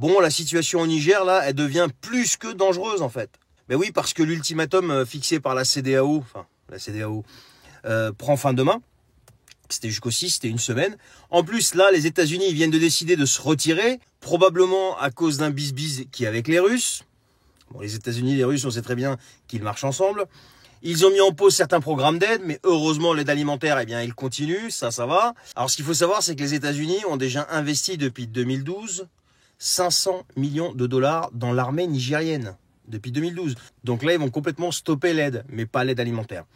Bon, la situation au Niger, là, elle devient plus que dangereuse, en fait. Ben oui, parce que l'ultimatum fixé par la CEDEAO, prend fin demain. C'était jusqu'au 6, c'était une semaine. En plus, là, les États-Unis viennent de décider de se retirer, probablement à cause d'un bis-bis qui est avec les Russes. Bon, les États-Unis et les Russes, on sait très bien qu'ils marchent ensemble. Ils ont mis en pause certains programmes d'aide, mais heureusement, l'aide alimentaire, eh bien, il continue, ça va. Alors, ce qu'il faut savoir, c'est que les États-Unis ont déjà investi depuis 2012 500 millions de dollars dans l'armée nigérienne. Depuis 2012. Donc là, ils vont complètement stopper l'aide, mais pas l'aide alimentaire.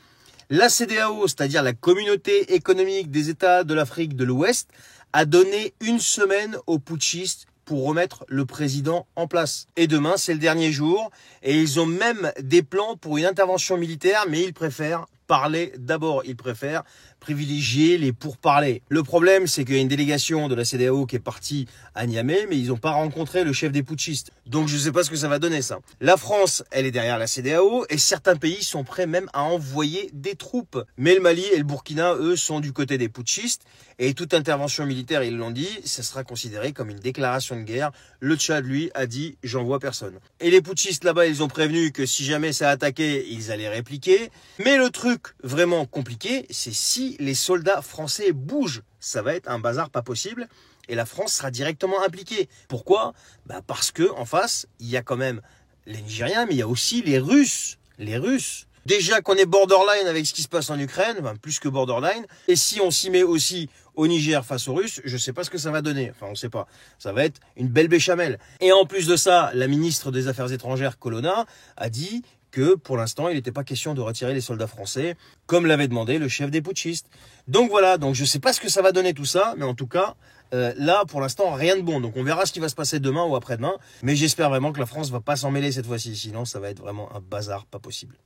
La CEDEAO, c'est-à-dire la Communauté économique des États de l'Afrique de l'Ouest, a donné une semaine aux putschistes pour remettre le président en place. Et demain, c'est le dernier jour. Et ils ont même des plans pour une intervention militaire, mais ils préfèrent parler d'abord. Ils préfèrent privilégier les pourparlers. Le problème, c'est qu'il y a une délégation de la CEDEAO qui est partie à Niamey, mais ils n'ont pas rencontré le chef des putschistes. Donc je ne sais pas ce que ça va donner, ça. La France, elle est derrière la CEDEAO, et certains pays sont prêts même à envoyer des troupes. Mais le Mali et le Burkina, eux, sont du côté des putschistes. Et toute intervention militaire, ils l'ont dit, ça sera considéré comme une déclaration de guerre. Le Tchad, lui, a dit « j'envoie personne ». Et les putschistes, là-bas, ils ont prévenu que si jamais ça attaquait, ils allaient répliquer. Mais le truc vraiment compliqué, c'est si les soldats français bougent. Ça va être un bazar pas possible. Et la France sera directement impliquée. Pourquoi? Parce que en face, il y a quand même les Nigériens, mais il y a aussi les Russes. Les Russes. Déjà qu'on est borderline avec ce qui se passe en Ukraine, plus que borderline. Et si on s'y met aussi au Niger face aux Russes, je ne sais pas ce que ça va donner. Enfin, on ne sait pas. Ça va être une belle béchamel. Et en plus de ça, la ministre des Affaires étrangères, Colonna, a dit que pour l'instant, il n'était pas question de retirer les soldats français, comme l'avait demandé le chef des putschistes. Donc voilà, donc je ne sais pas ce que ça va donner tout ça, mais en tout cas, là, pour l'instant, rien de bon. Donc on verra ce qui va se passer demain ou après-demain. Mais j'espère vraiment que la France ne va pas s'en mêler cette fois-ci. Sinon, ça va être vraiment un bazar pas possible.